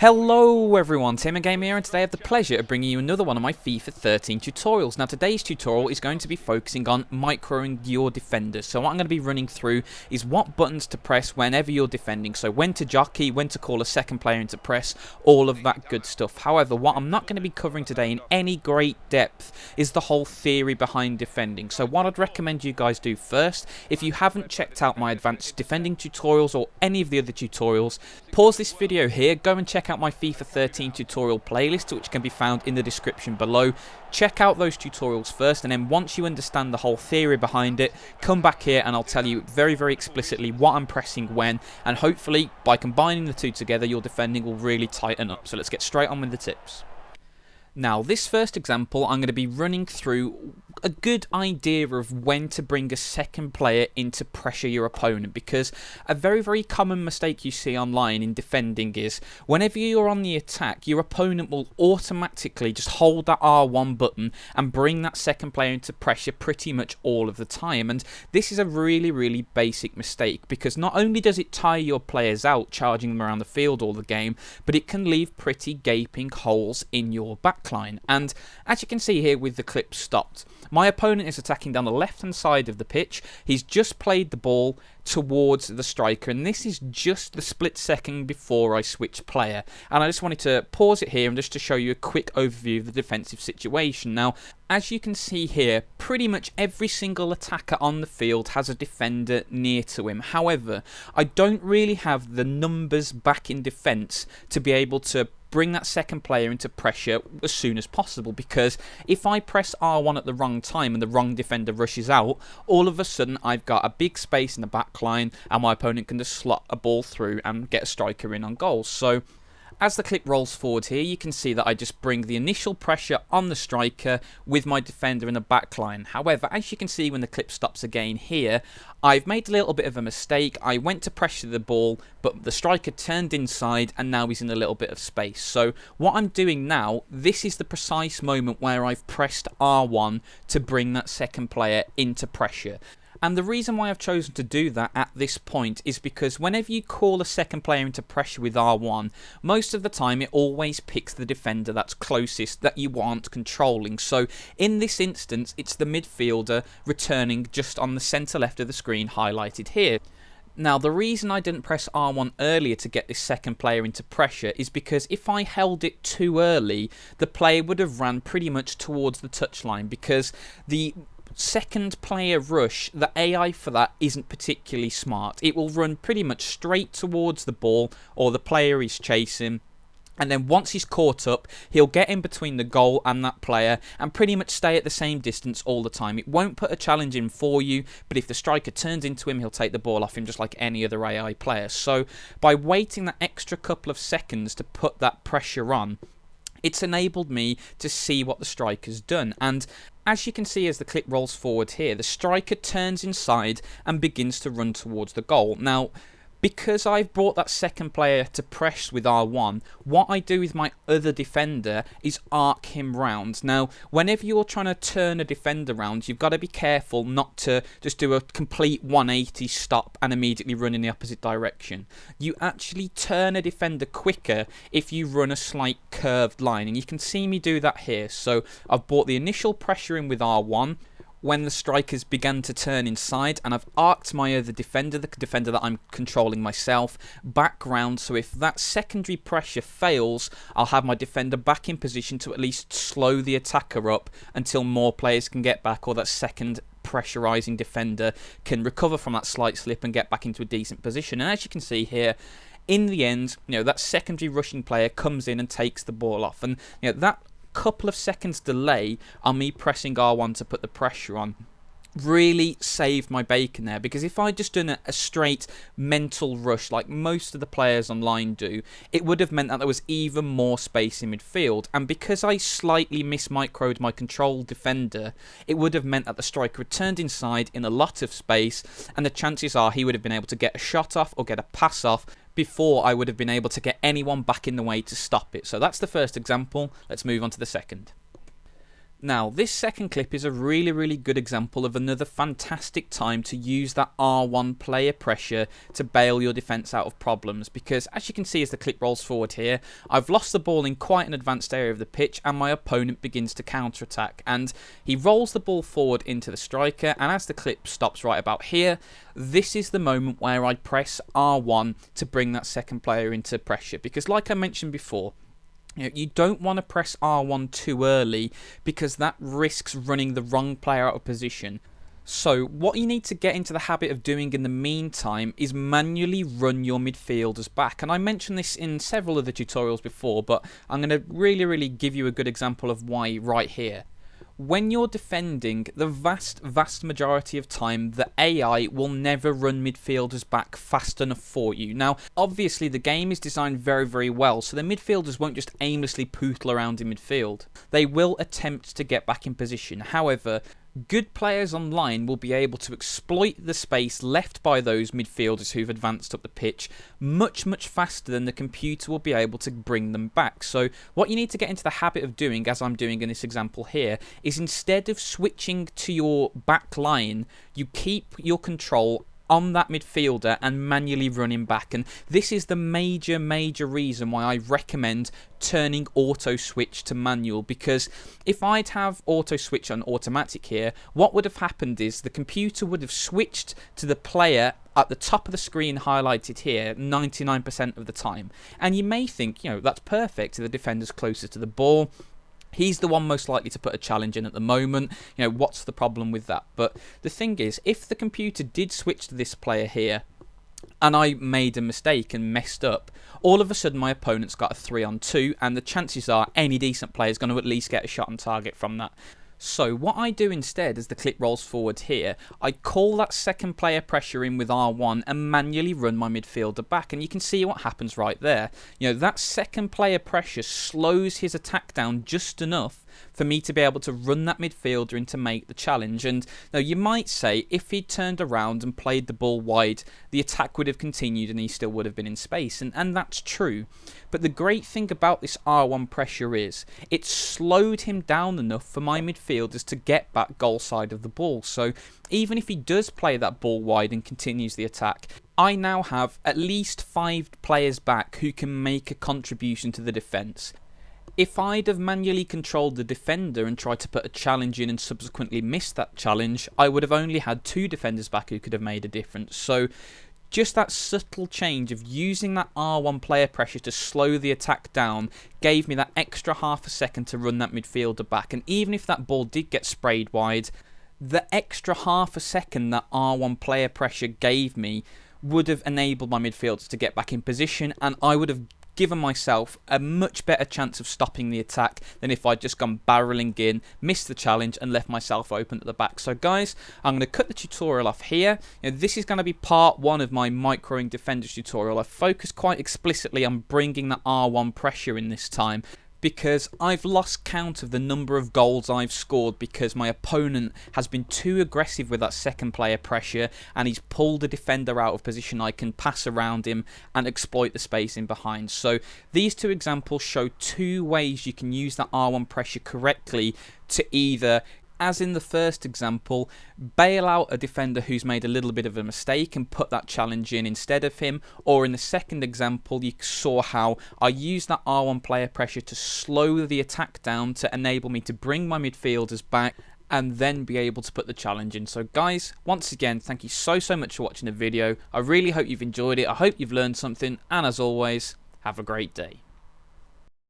Hello everyone, TMMgamer here, and today I have the pleasure of bringing you another one of my FIFA 13 tutorials. Now today's tutorial is going to be focusing on microing your defenders. So what I'm going to be running through is what buttons to press whenever you're defending. So when to jockey, when to call a second player into press, all of that good stuff. However, what I'm not going to be covering today in any great depth is the whole theory behind defending. So what I'd recommend you guys do first, if you haven't checked out my advanced defending tutorials or any of the other tutorials, pause this video here, go and check out my FIFA 13 tutorial playlist, which can be found in the description below. Check out those tutorials first, and then once you understand the whole theory behind it, come back here and I'll tell you very, very explicitly what I'm pressing when, and hopefully by combining the two together, your defending will really tighten up. So let's get straight on with the tips. Now, this first example, I'm going to be running through a good idea of when to bring a second player in to pressure your opponent, because a very, very common mistake you see online in defending is whenever you're on the attack, your opponent will automatically just hold that R1 button and bring that second player into pressure pretty much all of the time. And this is a really, really basic mistake, because not only does it tire your players out, charging them around the field all the game, but it can leave pretty gaping holes in your backline. And as you can see here with the clip stopped, my opponent is attacking down the left-hand side of the pitch. He's just played the ball towards the striker, and this is just the split second before I switch player. And I just wanted to pause it here and just to show you a quick overview of the defensive situation. Now, as you can see here, pretty much every single attacker on the field has a defender near to him. However, I don't really have the numbers back in defence to be able to bring that second player into pressure as soon as possible, because if I press R1 at the wrong time and the wrong defender rushes out, all of a sudden I've got a big space in the back line and my opponent can just slot a ball through and get a striker in on goal. So as the clip rolls forward here, you can see that I just bring the initial pressure on the striker with my defender in the back line. However, as you can see when the clip stops again here, I've made a little bit of a mistake. I went to pressure the ball, but the striker turned inside and now he's in a little bit of space. So what I'm doing now, this is the precise moment where I've pressed R1 to bring that second player into pressure. And the reason why I've chosen to do that at this point is because whenever you call a second player into pressure with R1, most of the time it always picks the defender that's closest that you aren't controlling. So in this instance, it's the midfielder returning just on the centre left of the screen highlighted here. Now, the reason I didn't press R1 earlier to get this second player into pressure is because if I held it too early, the player would have ran pretty much towards the touchline, because the second player rush, the AI for that isn't particularly smart. It will run pretty much straight towards the ball or the player he's chasing, and then once he's caught up, he'll get in between the goal and that player and pretty much stay at the same distance all the time. It won't put a challenge in for you, but if the striker turns into him, he'll take the ball off him just like any other AI player. So by waiting that extra couple of seconds to put that pressure on, it's enabled me to see what the striker's done. And as you can see as the clip rolls forward here, the striker turns inside and begins to run towards the goal. Now, because I've brought that second player to press with R1, what I do with my other defender is arc him round. Now, whenever you're trying to turn a defender round, you've got to be careful not to just do a complete 180 stop and immediately run in the opposite direction. You actually turn a defender quicker if you run a slight curved line, and you can see me do that here. So I've brought the initial pressure in with R1 when the strikers began to turn inside, and I've arced my other defender, the defender that I'm controlling myself, back round, so if that secondary pressure fails, I'll have my defender back in position to at least slow the attacker up until more players can get back, or that second pressurising defender can recover from that slight slip and get back into a decent position. And as you can see here, in the end, that secondary rushing player comes in and takes the ball off, and that couple of seconds delay on me pressing R1 to put the pressure on really saved my bacon there, because if I'd just done a straight mental rush like most of the players online do, it would have meant that there was even more space in midfield, and because I slightly mismicroed my control defender, it would have meant that the striker returned inside in a lot of space, and the chances are he would have been able to get a shot off or get a pass off before I would have been able to get anyone back in the way to stop it. So that's the first example. Let's move on to the second. Now, this second clip is a really good example of another fantastic time to use that R1 player pressure to bail your defence out of problems, because as you can see as the clip rolls forward here, I've lost the ball in quite an advanced area of the pitch and my opponent begins to counter-attack, and he rolls the ball forward into the striker, and as the clip stops right about here, this is the moment where I press R1 to bring that second player into pressure, because like I mentioned before, you don't want to press R1 too early because that risks running the wrong player out of position. So what you need to get into the habit of doing in the meantime is manually run your midfielders back. And I mentioned this in several of the tutorials before, but I'm going to really give you a good example of why right here. When you're defending, the vast majority of time, the AI will never run midfielders back fast enough for you. Now, obviously, the game is designed very well, so the midfielders won't just aimlessly pootle around in midfield. They will attempt to get back in position. However, good players online will be able to exploit the space left by those midfielders who've advanced up the pitch much faster than the computer will be able to bring them back. So what you need to get into the habit of doing, as I'm doing in this example here, is instead of switching to your back line, you keep your control on that midfielder and manually run him back. And this is the major reason why I recommend turning auto switch to manual, because if I'd have auto switch on automatic here, what would have happened is the computer would have switched to the player at the top of the screen highlighted here 99% of the time. And you may think, that's perfect, the defender's closer to the ball, he's the one most likely to put a challenge in at the moment. What's the problem with that? But the thing is, if the computer did switch to this player here, and I made a mistake and messed up, all of a sudden my opponent's got a 3-on-2, and the chances are any decent player is going to at least get a shot on target from that. So what I do instead, as the clip rolls forward here, I call that second player pressure in with R1 and manually run my midfielder back. And you can see what happens right there. That second player pressure slows his attack down just enough for me to be able to run that midfielder in to make the challenge. And now you might say, if he'd turned around and played the ball wide, the attack would have continued and he still would have been in space. And that's true. But the great thing about this R1 pressure is, it slowed him down enough for my midfielders to get back goal side of the ball. So even if he does play that ball wide and continues the attack, I now have at least 5 players back who can make a contribution to the defence. If I'd have manually controlled the defender and tried to put a challenge in and subsequently missed that challenge, I would have only had 2 defenders back who could have made a difference. So just that subtle change of using that R1 player pressure to slow the attack down gave me that extra half a second to run that midfielder back. And even if that ball did get sprayed wide, the extra half a second that R1 player pressure gave me would have enabled my midfielders to get back in position, and I would have given myself a much better chance of stopping the attack than if I'd just gone barreling in, missed the challenge and left myself open at the back. So guys, I'm going to cut the tutorial off here. This is going to be part 1 of my microing defenders tutorial. I focused quite explicitly on bringing that R1 pressure in this time, because I've lost count of the number of goals I've scored because my opponent has been too aggressive with that second player pressure and he's pulled the defender out of position. I can pass around him and exploit the space in behind. So these 2 examples show 2 ways you can use that R1 pressure correctly to either, as in the first example, bail out a defender who's made a little bit of a mistake and put that challenge in instead of him, or in the second example you saw how I used that R1 player pressure to slow the attack down to enable me to bring my midfielders back and then be able to put the challenge in. So guys, once again, thank you so much for watching the video. I really hope you've enjoyed it, I hope you've learned something, and as always, have a great day.